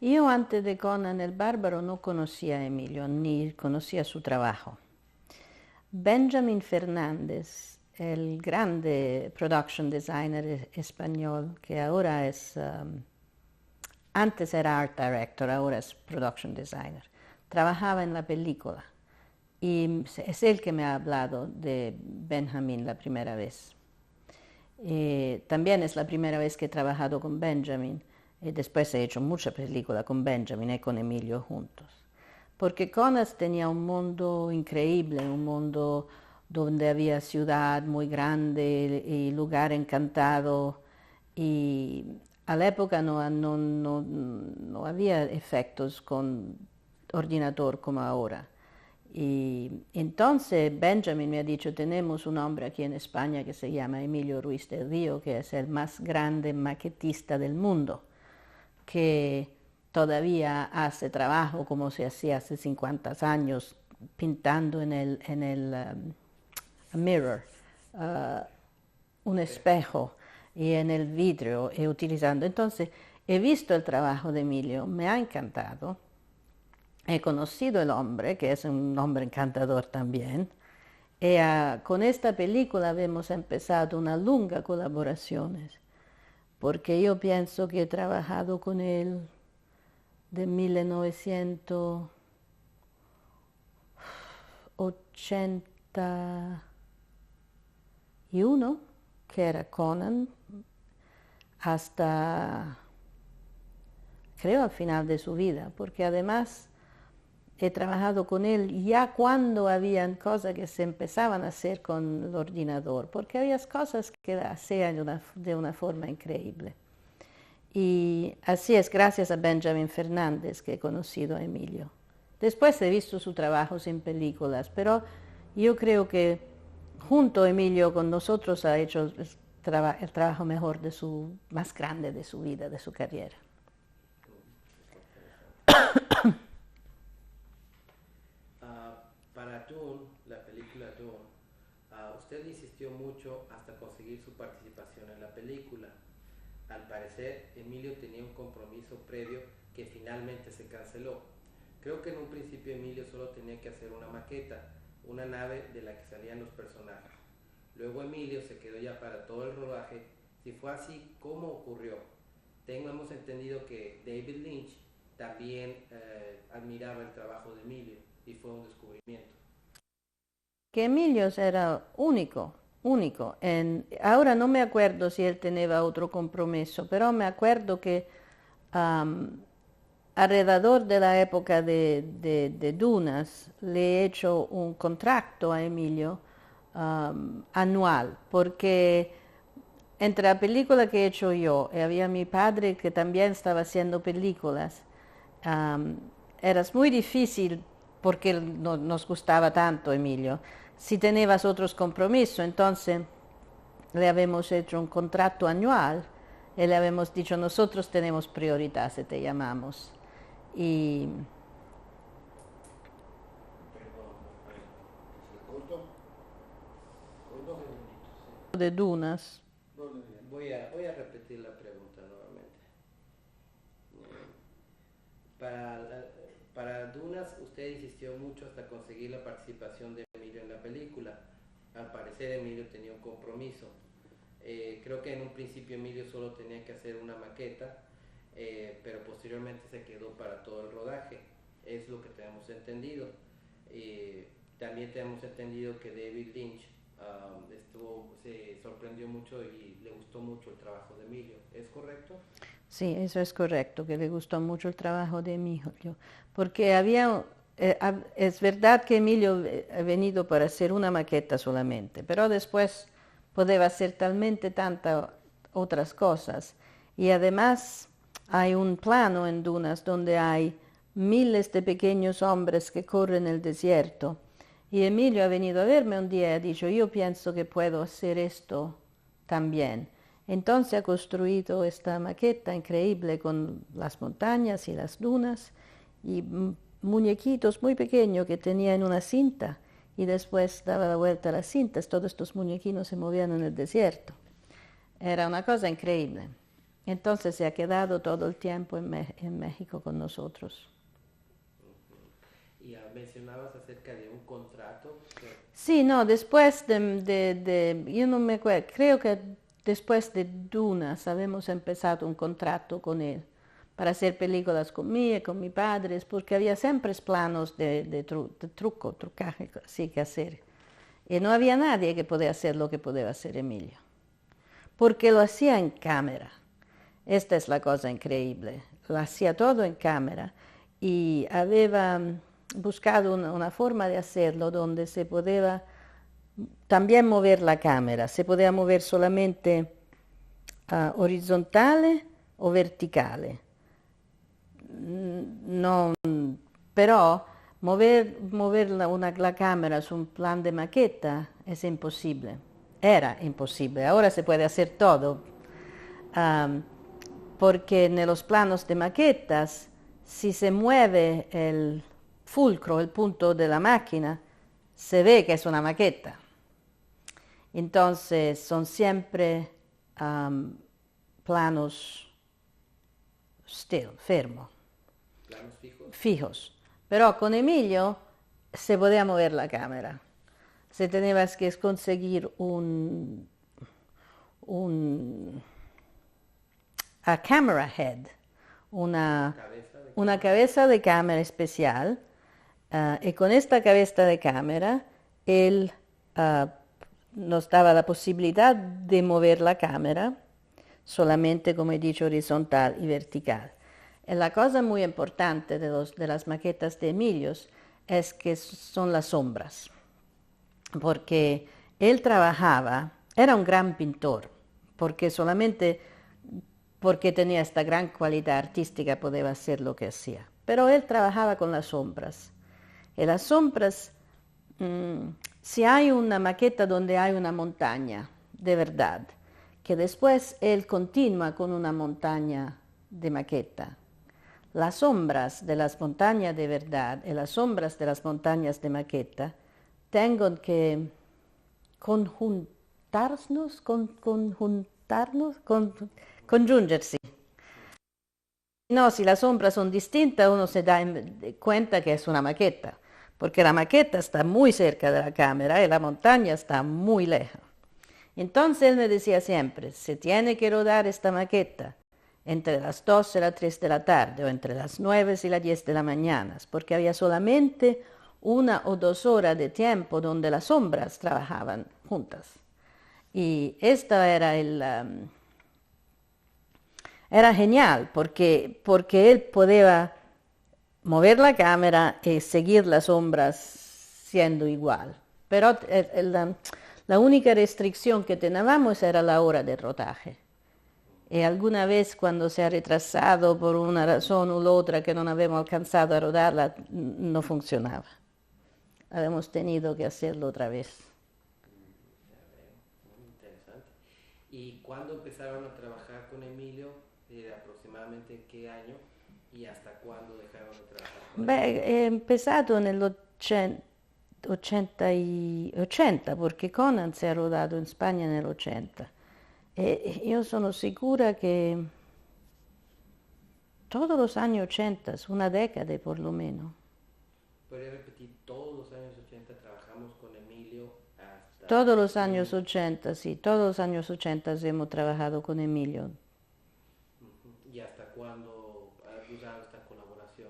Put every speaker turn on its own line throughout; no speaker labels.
Io antes de Conan el Bárbaro no conocía a Emilio, ni conocía su trabajo. Benjamin Fernández, el grande production designer español, que ahora es, antes era art director, ahora es production designer, trabajaba en la película y es él que me ha hablado de Benjamin la primera vez. También es la primera vez que he trabajado con Benjamin. Después he hecho mucha película con Benjamin y con Emilio juntos. Porque Conas tenía un mundo increíble, un mundo donde había ciudad muy grande y lugar encantado. Y a la época no había efectos con ordenador como ahora. Y entonces Benjamin me ha dicho, tenemos un hombre aquí en España que se llama Emilio Ruiz del Río, que es el más grande maquetista del mundo, que todavía hace trabajo como se hacía hace 50 años, pintando en el mirror, un espejo, y en el vidrio, y utilizando. Entonces, he visto el trabajo de Emilio, me ha encantado. He conocido el hombre, que es un hombre encantador también. Y con esta película hemos empezado una larga colaboración, porque yo pienso que he trabajado con él de 1981, que era Conan, hasta creo al final de su vida, porque además he trabajado con él ya cuando habían cosas que se empezaban a hacer con el ordenador, porque había cosas que hacían de una forma increíble. Y así es gracias a Benjamin Fernández que he conocido a Emilio. Después he visto su trabajo en películas, pero yo creo que junto a Emilio con nosotros ha hecho el trabajo mejor más grande de su vida, de su carrera.
Para Dune, la película Dune, usted insistió mucho hasta conseguir su participación en la película. Al parecer, Emilio tenía un compromiso previo que finalmente se canceló. Creo que en un principio Emilio solo tenía que hacer una maqueta, una nave de la que salían los personajes. Luego Emilio se quedó ya para todo el rodaje. Si fue así, ¿cómo ocurrió? Hemos entendido que David Lynch también admiraba el trabajo de Emilio y fue un descubrimiento.
Que Emilio era único, único. Ahora no me acuerdo si él tenía otro compromiso, pero me acuerdo que alrededor de la época de Dunas le he hecho un contrato a Emilio anual, porque entre la película que he hecho yo y había mi padre que también estaba haciendo películas, era muy difícil porque no, nos gustaba tanto Emilio. Si tenías otros compromisos, entonces le habíamos hecho un contrato anual y le habíamos dicho nosotros tenemos prioridad, si te llamamos. Y de Dunas.
Voy a repetir la pregunta nuevamente. Para Dunas, usted insistió mucho hasta conseguir la participación de Emilio en la película. Al parecer Emilio tenía un compromiso. Creo que en un principio Emilio solo tenía que hacer una maqueta, pero posteriormente se quedó para todo el rodaje. Es lo que tenemos entendido. También tenemos entendido que David Lynch se sorprendió mucho y le gustó mucho el trabajo de Emilio. ¿Es correcto?
Sí, eso es correcto, que le gustó mucho el trabajo de Emilio, porque es verdad que Emilio ha venido para hacer una maqueta solamente, pero después podía hacer talmente tantas otras cosas. Y además hay un plano en Dunas donde hay miles de pequeños hombres que corren el desierto. Y Emilio ha venido a verme un día y ha dicho, yo pienso que puedo hacer esto también. Entonces ha construido esta maqueta increíble con las montañas y las dunas y muñequitos muy pequeños que tenía en una cinta y después daba la vuelta a las cintas. Todos estos muñequinos se movían en el desierto. Era una cosa increíble. Entonces se ha quedado todo el tiempo en México con nosotros.
Y mencionabas acerca de un contrato.
Sí, no, después yo no me acuerdo, creo que después de Dunas habíamos empezado un contrato con él para hacer películas conmigo y con mis padres, porque había siempre planos de trucaje, así que hacer. Y no había nadie que podía hacer lo que podía hacer Emilio, porque lo hacía en cámara. Esta es la cosa increíble, lo hacía todo en cámara y había buscado una forma de hacerlo donde se podía también mover la cámara, se podía mover solamente horizontale o verticale. No, pero mover la cámara su un plan de maqueta es imposible. Era imposible, ahora se puede hacer todo. Porque en los planos de maquetas, si se mueve el fulcro, el punto de la máquina, se ve que es una maqueta. Entonces son siempre planos fermos.
¿Planos
fijos. Pero con Emilio se podía mover la cámara. Se tenía que conseguir a camera head, una cabeza de cámara especial, y con esta cabeza de cámara él nos daba la posibilidad de mover la cámara solamente, como he dicho, horizontal y vertical. Y la cosa muy importante de las maquetas de Emilio es que son las sombras, porque él trabajaba, era un gran pintor, porque solamente porque tenía esta gran cualidad artística podía hacer lo que hacía. Pero él trabajaba con las sombras. Y las sombras, si hay una maqueta donde hay una montaña, de verdad, que después él continúa con una montaña de maqueta, las sombras de las montañas de verdad y las sombras de las montañas de maqueta tienen que conjuntarse. No, si las sombras son distintas, uno se da cuenta que es una maqueta, porque la maqueta está muy cerca de la cámara y la montaña está muy lejos. Entonces él me decía siempre, se tiene que rodar esta maqueta entre las 2 y las 3 de la tarde o entre las 9 y las 10 de la mañana, porque había solamente 1 o 2 horas de tiempo donde las sombras trabajaban juntas. Y esta era era genial porque él podía mover la cámara y seguir las sombras siendo igual. Pero la única restricción que teníamos era la hora de rodaje. Y alguna vez cuando se ha retrasado por una razón u otra que no habíamos alcanzado a rodarla, no funcionaba. Habíamos tenido que hacerlo otra vez.
Muy interesante. ¿Y cuándo empezaron a trabajar con Emilio? ¿Aproximadamente en qué año? ¿Y hasta cuándo dejaron de trabajar con él?
He empezado en el 80, porque Conan se ha rodado en España en el 80. Yo sono segura que todos los años 80, una década por lo menos.
¿Podría repetir? Todos los años 80 trabajamos con Emilio hasta...
Todos los años 80, sí, todos los años 80 hemos trabajado con Emilio.
¿Y hasta cuándo ha durado esta colaboración?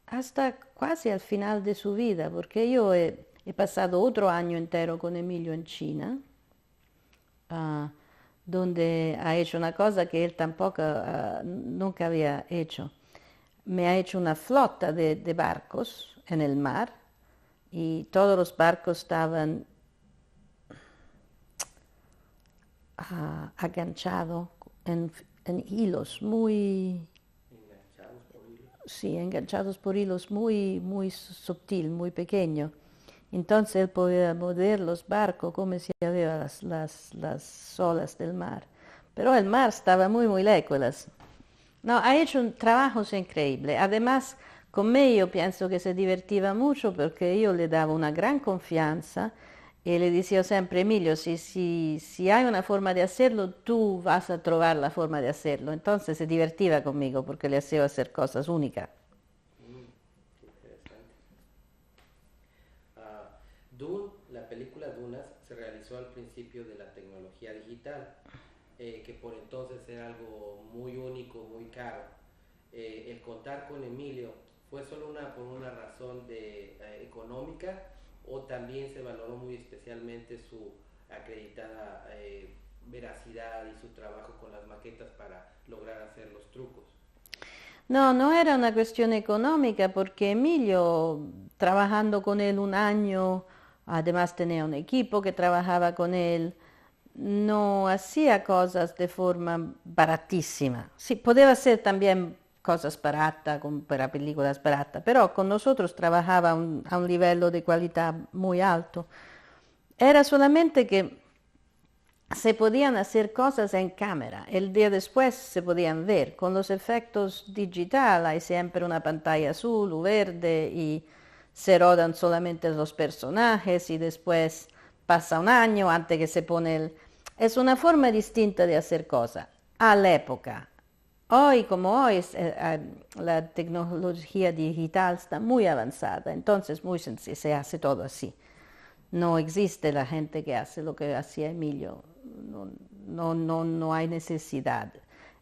Hasta casi al final de su vida, porque yo he pasado otro año entero con Emilio en China, donde ha hecho una cosa que él tampoco nunca había hecho. Me ha hecho una flota de barcos en el mar y todos los barcos estaban aganchados en hilos muy...
¿Enganchados por hilos?
Sí, enganchados por hilos muy sutil, muy pequeño. Entonces él podía mover los barcos como si había las olas del mar. Pero el mar estaba muy lejos. No, ha hecho un trabajo increíble. Además, conmigo pienso que se divertía mucho porque yo le daba una gran confianza Y le decía siempre, Emilio, si hay una forma de hacerlo, tú vas a trovar la forma de hacerlo. Entonces se divertiva conmigo porque le hacía hacer cosas únicas.
Qué interesante. Dune, la película Dunas se realizó al principio de la tecnología digital, que por entonces era algo muy único, muy caro. El contar con Emilio fue solo por una razón económica, o también se valoró muy especialmente su acreditada veracidad y su trabajo con las maquetas para lograr hacer los trucos.
No, no era una cuestión económica porque Emilio, trabajando con él un año, además tenía un equipo que trabajaba con él, no hacía cosas de forma baratísima. Sí, podía hacer también cosas baratas, para películas baratas, pero con nosotros trabajaba a un nivel de calidad muy alto. Era solamente que se podían hacer cosas en cámara. El día después se podían ver. Con los efectos digital hay siempre una pantalla azul o verde y se rodan solamente los personajes y después pasa un año antes que se pone el... Es una forma distinta de hacer cosas a la época. Hoy, como hoy, la tecnología digital está muy avanzada, entonces muy sencillo, se hace todo así. No existe la gente que hace lo que hacía Emilio. No hay necesidad.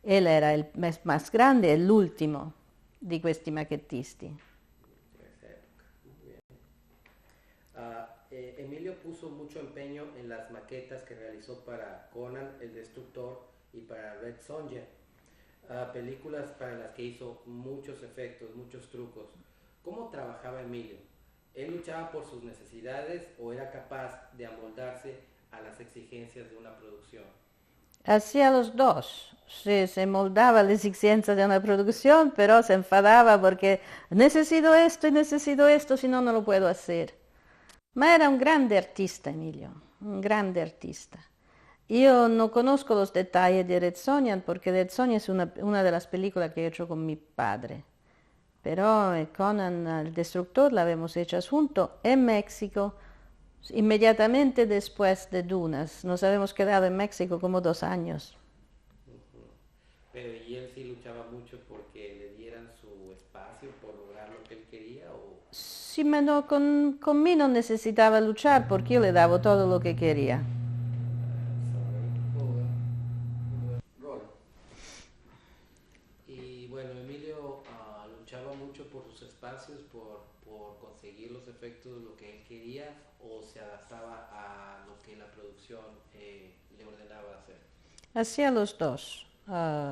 Él era el más grande, el último de questi maquettisti.
De esa época. Muy bien. Emilio puso mucho empeño en las maquetas que realizó para Conan el Destructor y para Red Sonja, películas para las que hizo muchos efectos, muchos trucos. ¿Cómo trabajaba Emilio? ¿Él luchaba por sus necesidades o era capaz de amoldarse a las exigencias de una producción?
Hacía los dos. Se moldaba a las exigencias de una producción, pero se enfadaba porque necesito esto, si no, no lo puedo hacer. Ma era un grande artista, Emilio, un grande artista. Io non conosco los detalles de Red Sonja porque Red Sonja es una de las películas que he hecho con mi padre. Pero Conan el Destructor la habíamos hecho juntos en México, inmediatamente después de Dunas. Nos habíamos quedado en México como 2 años.
Pero ¿y él sí luchaba mucho porque le dieran su espacio por lograr lo que él quería? O...
Sí, ma no, con mí no necesitaba luchar porque yo le daba todo lo que quería.
Y bueno, Emilio luchaba mucho por sus espacios, por conseguir los efectos, lo que él quería, o se adaptaba a lo que la producción le ordenaba hacer.
Hacía los dos.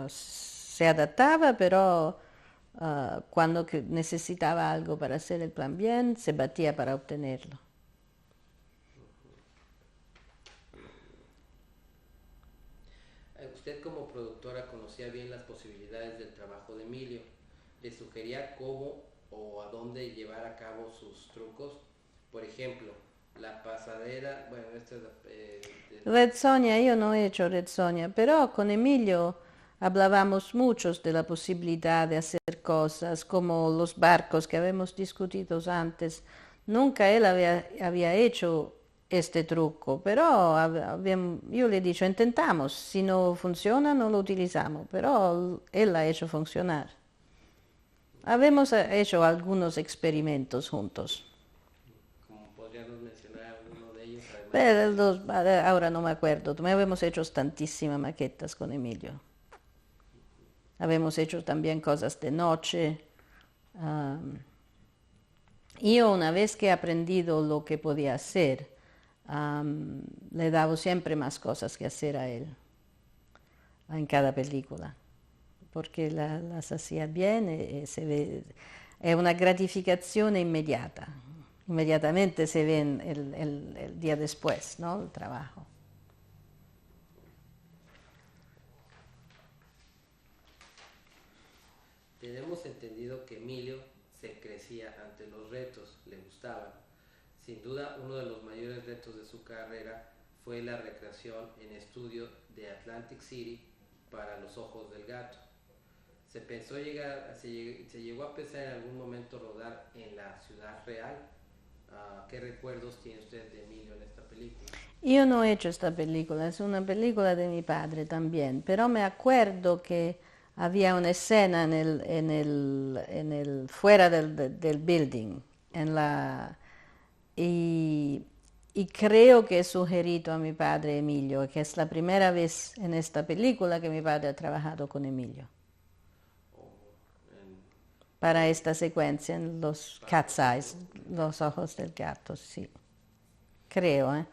Se adaptaba, pero cuando necesitaba algo para hacer el plan bien, se batía para obtenerlo.
Usted como productora conocía bien las posibilidades del trabajo de Emilio. ¿Le sugería cómo o a dónde llevar a cabo sus trucos? Por ejemplo, la pasadera, bueno, esta es
Red Sonja, io non he hecho Red Sonja, però con Emilio hablábamos muchos de la posibilidad de hacer cosas como los barcos que habíamos discutido antes. Nunca él había hecho este truco, pero yo le he dicho, intentamos, si no funciona no lo utilizamos, pero él ha hecho funcionar. Habíamos hecho algunos experimentos juntos.
como podríamos mencionar alguno de ellos,
Pero
además
ahora no me acuerdo, habíamos hecho tantísimas maquetas con Emilio. Habíamos hecho también cosas de noche. Yo una vez que he aprendido lo que podía hacer, le he dado siempre más cosas que hacer a él en cada película, porque las hacía bien y se ve, es una gratificación inmediata. Inmediatamente se ve el día después, ¿no? El trabajo.
tenemos entendido que Emilio se crecía ante los retos, le gustaban. Sin duda, uno de los mayores retos de su carrera fue la recreación en estudio de Atlantic City para Los Ojos del Gato. Se llegó a pensar en algún momento rodar en la ciudad real, ¿Qué recuerdos tiene usted de Emilio en esta película?
Io no he hecho esta película, es una película de mi padre también, pero me acuerdo que había una escena fuera del building, y, y creo que he sugerido a mi padre Emilio, que es la primera vez en esta película que mi padre ha trabajado con Emilio. Para esta secuencia en los cat's eyes, los ojos del gato, sí. Creo, ¿eh?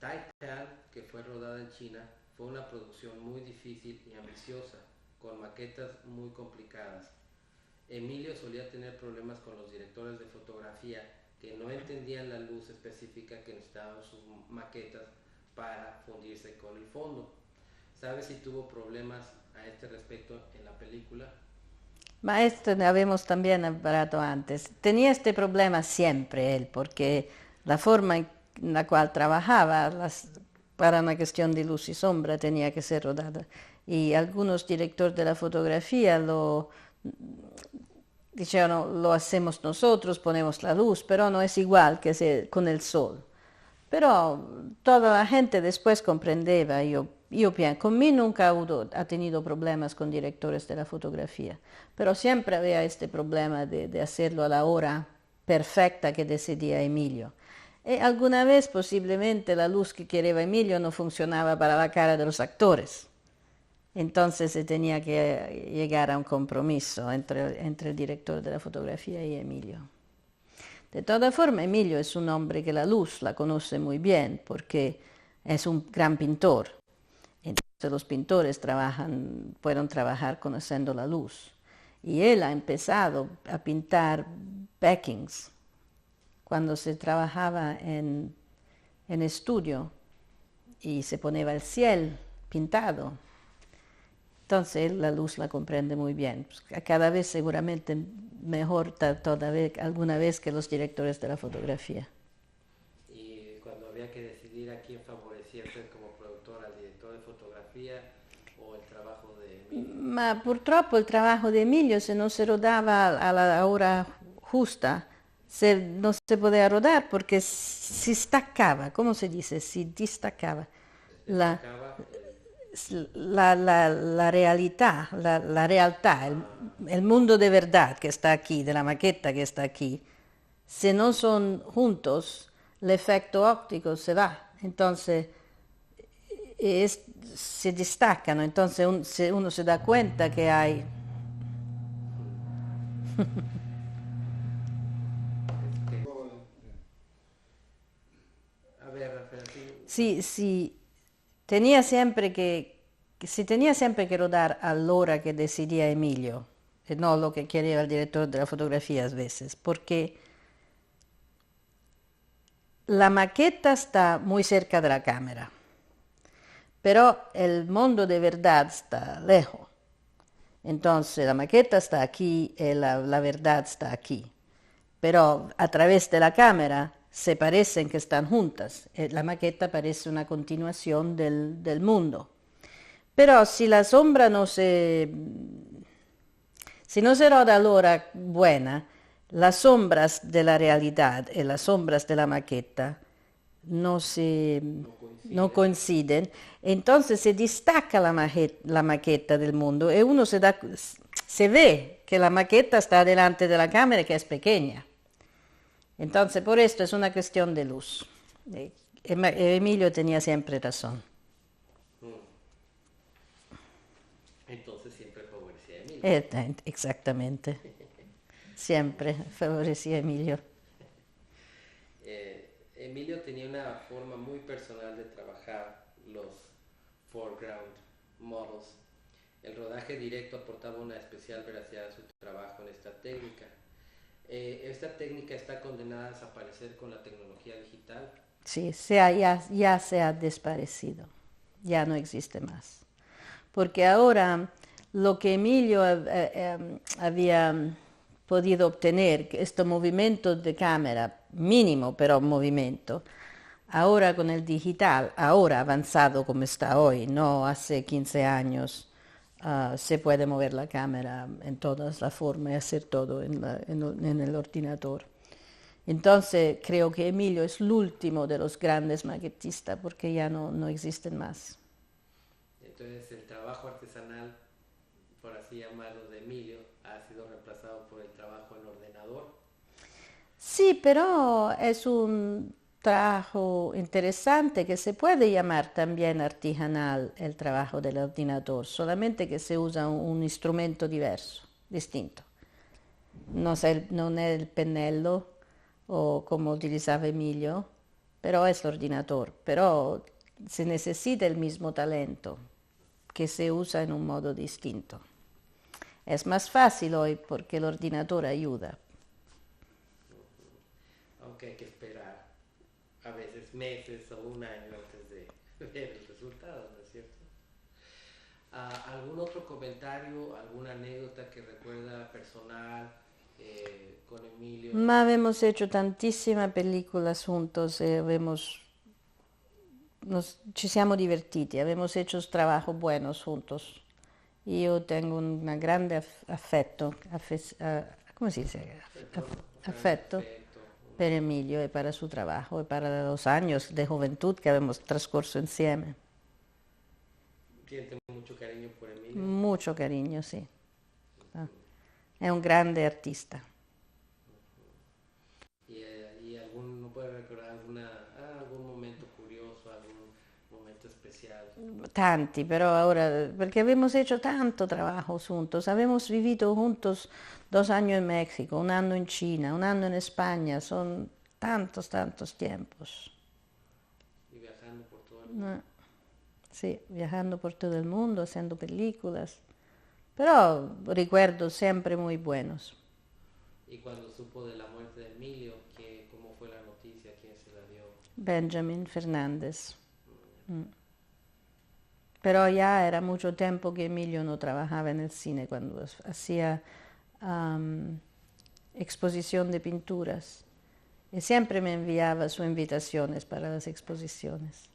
Taipan, que fue rodada en China, fue una producción muy difícil y ambiciosa, con maquetas muy complicadas. Emilio solía tener problemas con los directores de fotografía que no entendían la luz específica que necesitaban sus maquetas para fundirse con el fondo. ¿Sabe si tuvo problemas a este respecto en la película?
Ma esto ne habíamos también hablado antes. Tenía este problema siempre él, porque la forma en la cual trabajaba para una cuestión de luz y sombra tenía que ser rodada. Y algunos directores de la fotografía dijeron, lo hacemos nosotros, ponemos la luz, pero no es igual que con el sol. Pero toda la gente después comprendeva, yo pienso, conmigo nunca ha tenido problemas con directores de la fotografía, pero siempre había este problema de hacerlo a la hora perfecta que decidía Emilio. Y alguna vez posiblemente la luz que quería Emilio no funcionaba para la cara de los actores. Entonces se tenía que llegar a un compromiso entre el director de la fotografía y Emilio. De todas formas, Emilio es un hombre que la luz la conoce muy bien porque es un gran pintor. Entonces los pintores pueden trabajar conociendo la luz. Y él ha empezado a pintar backings cuando se trabajaba en estudio y se ponía el cielo pintado. Entonces él la luz la comprende muy bien. Cada vez seguramente mejor alguna vez que los directores de la fotografía.
Y cuando había que decidir a quién favorecía usted como productor, al director de fotografía o el trabajo de Emilio.
Ma purtroppo il trabajo de Emilio, se non si rodava alla ora giusta, non si poteva rodare perché si staccava, come si dice, si distaccava la realidad, la realtà, el mundo de verdad que está aquí, de la maqueta que está aquí. Si no son juntos, el efecto óptico se va. Entonces, se destacan. Entonces, uno se da cuenta que hay...
A ver, Rafael,
Sí, tenía siempre que rodar a l'ora que decidía Emilio, y no lo que quería el director de la fotografía a veces, porque la maqueta está muy cerca de la cámara, pero el mundo de verdad está lejos. Entonces la maqueta está aquí y la verdad está aquí, pero a través de la cámara se parecen que están juntas. La maqueta parece una continuación del mundo. Pero si la sombra si no se roda a l'ora buena, las sombras de la realidad y las sombras de la maqueta no coinciden. Entonces se destaca la maqueta del mundo y uno se ve que la maqueta está delante de la cámara, que es pequeña. Entonces, por esto es una cuestión de luz. Emilio tenía siempre razón.
Entonces siempre favorecía a Emilio.
Exactamente. Siempre favorecía a Emilio.
Emilio tenía una forma muy personal de trabajar los foreground models. El rodaje directo aportaba una especial veracidad a su trabajo en esta técnica. ¿Esta técnica está condenada a desaparecer con la tecnología digital?
Sí, ya se ha desaparecido, ya no existe más. Porque ahora lo que Emilio había podido obtener, estos movimientos de cámara, mínimo pero movimiento, ahora con el digital, ahora avanzado como está hoy, no hace 15 años, se puede mover la cámara en todas las formas y hacer todo en el ordenador. Entonces creo que Emilio es el último de los grandes maquetistas porque ya no existen más.
Entonces el trabajo artesanal, por así llamarlo, de Emilio ha sido reemplazado por el trabajo en ordenador.
Sí, pero es un trabajo interesante que se puede llamar también artesanal el trabajo del ordenador, solamente que se usa un instrumento diverso, distinto. No es el pennello o como utilizaba Emilio, pero es el ordenador, pero se necesita el mismo talento que se usa en un modo distinto. Es más fácil hoy porque el ordenador ayuda.
Aunque hay que esperar a veces meses o un año antes de ver el resultado, ¿no es cierto? ¿Algún otro comentario, alguna anécdota que recuerda personal con Emilio?
Ma hemos hecho tantísimas películas juntos, ci siamo divertiti, abbiamo hecho trabajos buenos juntos. Io tengo un grande affetto, ¿cómo se dice? Affetto per Emilio y para su trabajo y para los años de juventud que hemos transcurso insieme.
¿Siente mucho cariño por Emilio?
Mucho cariño, sí. È un grande artista.
¿Y no puede recordar algún momento curioso, algún momento especial?
Tanti, pero ahora, porque hemos hecho tanto trabajo juntos, hemos vivido juntos 2 años en México, 1 año en China, 1 año en España, son tantos tiempos.
Y viajando por todo el mundo.
Sí, viajando por todo el mundo, haciendo películas, pero recuerdos siempre muy buenos.
Y cuando supo de la muerte de Emilio, ¿cómo fue la noticia? ¿Quién se la dio?
Benjamin Fernández. Pero ya era mucho tiempo que Emilio no trabajaba en el cine cuando hacía exposición de pinturas. Y siempre me enviaba sus invitaciones para las exposiciones.